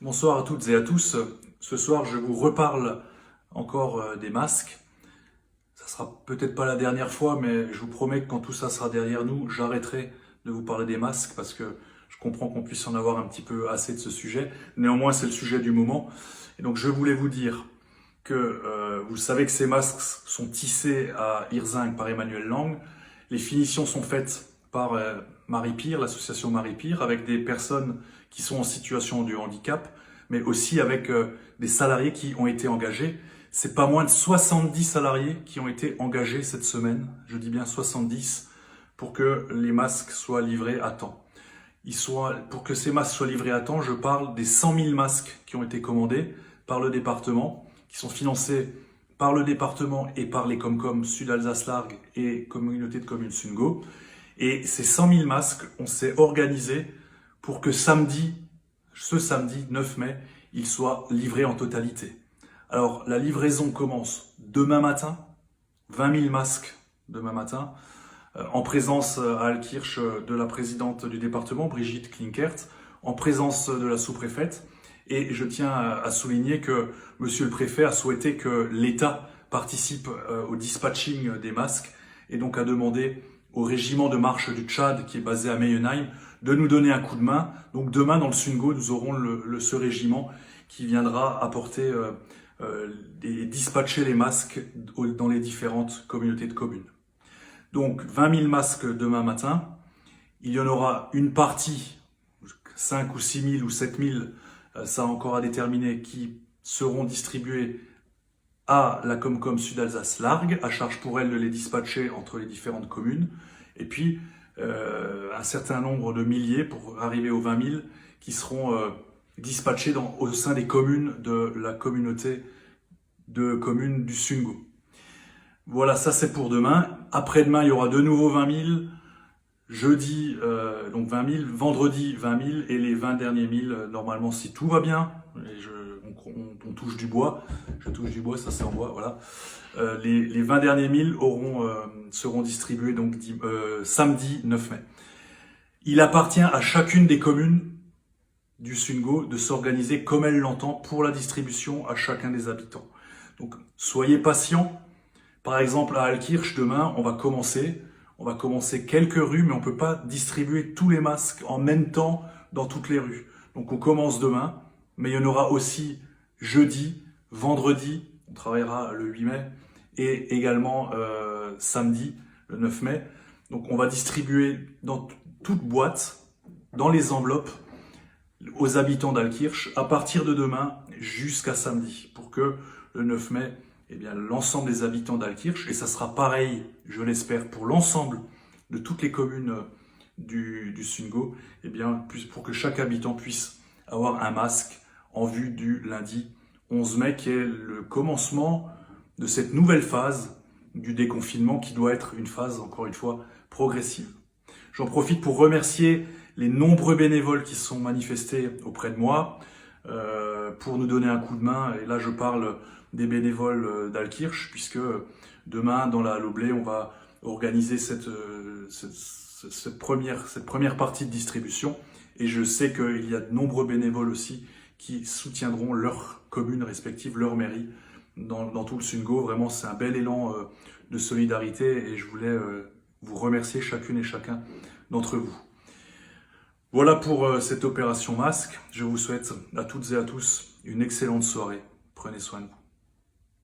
Bonsoir à toutes et à tous. Ce soir, je vous reparle encore des masques. Ça sera peut-être pas la dernière fois, mais je vous promets que quand tout ça sera derrière nous, j'arrêterai de vous parler des masques parce que je comprends qu'on puisse en avoir un petit peu assez de ce sujet. Néanmoins, c'est le sujet du moment. Et donc, je voulais vous dire que vous savez que ces masques sont tissés à Hirzinc par Emmanuel Lang. Les finitions sont faites par Marie Pire, l'association Marie Pire, avec des personnes qui sont en situation de handicap, mais aussi avec des salariés qui ont été engagés. C'est pas moins de 70 salariés qui ont été engagés cette semaine, je dis bien 70, pour que les masques soient livrés à temps. Pour que ces masques soient livrés à temps, je parle des 100 000 masques qui ont été commandés par le département, qui sont financés par le département et par les Comcom Sud-Alsace-Largue et Communauté de communes Sungo. Et ces 100 000 masques, on s'est organisé pour que ce samedi 9 mai, ils soient livrés en totalité. Alors, la livraison commence demain matin, 20 000 masques demain matin, en présence à Altkirch de la présidente du département, Brigitte Klinkert, en présence de la sous-préfète. Et je tiens à souligner que Monsieur le Préfet a souhaité que l'État participe au dispatching des masques et donc a demandé au régiment de marche du Tchad, qui est basé à Meyenheim, de nous donner un coup de main. Donc demain, dans le Sungo, nous aurons ce régiment qui viendra apporter et dispatcher les masques dans les différentes communautés de communes. Donc 20 000 masques demain matin. Il y en aura une partie, 5 ou 6 000 ou 7 000, ça encore à déterminer, qui seront distribués à la Comcom Sud-Alsace-Largue, à charge pour elle de les dispatcher entre les différentes communes, et puis un certain nombre de milliers, pour arriver aux 20 000, qui seront dispatchés au sein des communes de la communauté de communes du Sungo. Voilà, ça c'est pour demain. Après-demain, il y aura de nouveau 20 000, jeudi donc 20 000, vendredi 20 000, et les 20 derniers 1000, normalement, si tout va bien, et on touche du bois, je touche du bois, ça c'est en bois, voilà. Les 20 derniers 1000 seront distribués donc samedi 9 mai. Il appartient à chacune des communes du Sungo de s'organiser comme elle l'entend pour la distribution à chacun des habitants. Donc soyez patients. Par exemple à Altkirch, demain on va commencer quelques rues, mais on ne peut pas distribuer tous les masques en même temps dans toutes les rues. Donc on commence demain, mais il y en aura aussi jeudi, vendredi, on travaillera le 8 mai, et également samedi, le 9 mai. Donc on va distribuer dans toute boîte, dans les enveloppes, aux habitants d'Altkirch, à partir de demain jusqu'à samedi, pour que le 9 mai, eh bien, l'ensemble des habitants d'Altkirch, et ça sera pareil, je l'espère, pour l'ensemble de toutes les communes du Sungo, eh bien, pour que chaque habitant puisse avoir un masque en vue du lundi 11 mai, qui est le commencement de cette nouvelle phase du déconfinement, qui doit être une phase, encore une fois, progressive. J'en profite pour remercier les nombreux bénévoles qui se sont manifestés auprès de moi pour nous donner un coup de main. Et là, je parle des bénévoles d'Altkirch, puisque demain, dans la Loblé, on va organiser cette première partie de distribution. Et je sais qu'il y a de nombreux bénévoles aussi qui soutiendront leurs communes respectives, leur mairie, dans tout le Sungo. Vraiment, c'est un bel élan de solidarité et je voulais vous remercier chacune et chacun d'entre vous. Voilà pour cette opération masque. Je vous souhaite à toutes et à tous une excellente soirée. Prenez soin de vous.